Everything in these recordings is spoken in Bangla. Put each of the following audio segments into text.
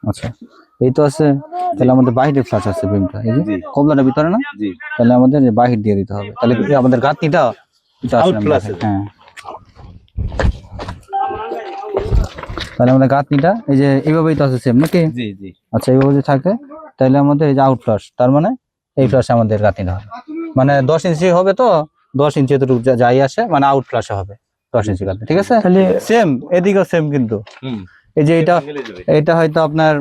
আচ্ছা এই তো আছে, তাহলে আমাদের বাহিরে ফ্লাশ আছে বিমটা, এই যে কবলাটা ভিতরে না, তাহলে আমাদের বাহির দিয়ে দিতে হবে, তাহলে আমাদের গাঁথনিটা এটা আসলে হ্যাঁ, তাহলে আমাদের গাঁথনিটা এই যে এইভাবেই তো আছে সেম নাকি? আচ্ছা এইভাবে যদি থাকে তাহলে আমাদের এই যে আউট ফ্লাশ, তার মানে এই ফ্লাশে আমাদের গাঁথনিটা হবে, মানে 10 ইঞ্চি হবে তো 10 ইঞ্চি এতটুকু যাই আসে মানে আউট ফ্লাশে হবে 10 ইঞ্চি গাঁথনি, ঠিক আছে? তাহলে সেম এদিকেও সেম, কিন্তু এই যে এটা হয়তো আপনার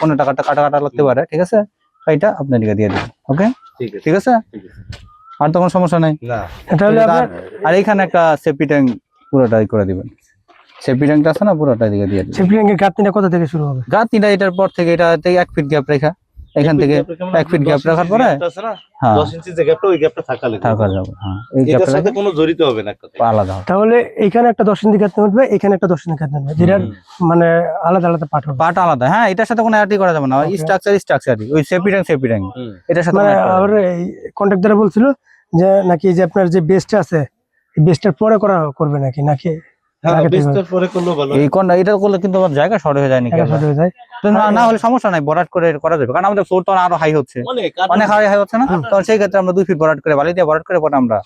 কোনো টাকাটা কাটা কাটা লাগতে পারে, ঠিক আছে? এটা আপনার দিকে দিয়ে দিন, ওকে ঠিক আছে, আর তখন সমস্যা নাই। আর এখানে একটা সেফটি ট্যাঙ্ক পুরোটাই করে দিবেন, সেফটি ট্যাঙ্কটা আছে না পুরোটা দিকে দিয়ে দিবেন। সেফটি ট্যাঙ্কের গাঁথনিটা কোথা থেকে শুরু হবে? গাঁথনিটা এটার পর থেকে এটা থেকে 1 ফিট গ্যাপ রেখা, এখান থেকে 1 ফিট গ্যাপ রাখার পরে হ্যাঁ 10 ইঞ্চি যে গ্যাপটা ওই গ্যাপটা থাকা যাবে, হ্যাঁ এই এটার গ্যাপটা সাথে কোনো জড়িত হবে না, একটা আলাদা হবে। তাহলে এখানে একটা 10 ইঞ্চি গাঁথনি উঠবে, এখানে একটা 10 ইঞ্চি গাঁথনি উঠবে, যেটার মানে আলাদা আলাদা পার্ট হবে। পার্ট আলাদা, হ্যাঁ এটার সাথে কোনো অ্যাডই করা যাবে না, ওই স্ট্রাকচারই ওই সেফটি ট্যাঙ্ক এটার সাথে মানে আর এই কন্ট্রাক্টর বলছিল যে নাকি যে আপনার যে বেসটা আছে এই বেসটার পরে করবে নাকি এই কোনটা এটা করলে কিন্তু আমার জায়গা শর্ট হয়ে যায় নাকি? না হলে সমস্যা নাই, বরাট করে করা যাবে, কারণ আমাদের ফ্লোর তো আরো হাই হচ্ছে, অনেক হাই হচ্ছে না, তখন সেই ক্ষেত্রে আমরা 2 ফিট বরাট করে বালি দিয়ে বরাট করে পরে আমরা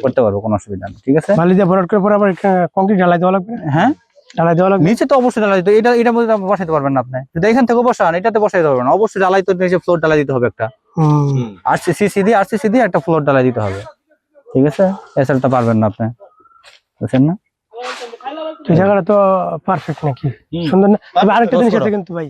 করতে পারবো, কোনো অসুবিধা নেই, ঠিক আছে? বালি দিয়ে ভরাট করে পরে আবার কংক্রিট ঢালাই দেওয়া লাগবে। হ্যাঁ ঢালাই দেওয়া লাগবে, নিচে তো অবশ্যই ঢালাই দিতে, এটার মধ্যে বসাইতে পারবেন না আপনি, যদি এখান থেকে বসান এটাতে বসাইতে পারবেন না, অবশ্যই ঢালাই তো নিচে ফ্লোর ঢালাই দিতে হবে একটা, আরসিসি দিয়ে একটা ফ্লোর ঢালাই দিতে হবে, ঠিক আছে? এছাড়া তো পারবেন না আপনি, বুঝছেন না? এই জায়গাটা তো পারফেক্ট নাকি সুন্দর না? তবে আরেকটা জিনিস আছে কিন্তু ভাই,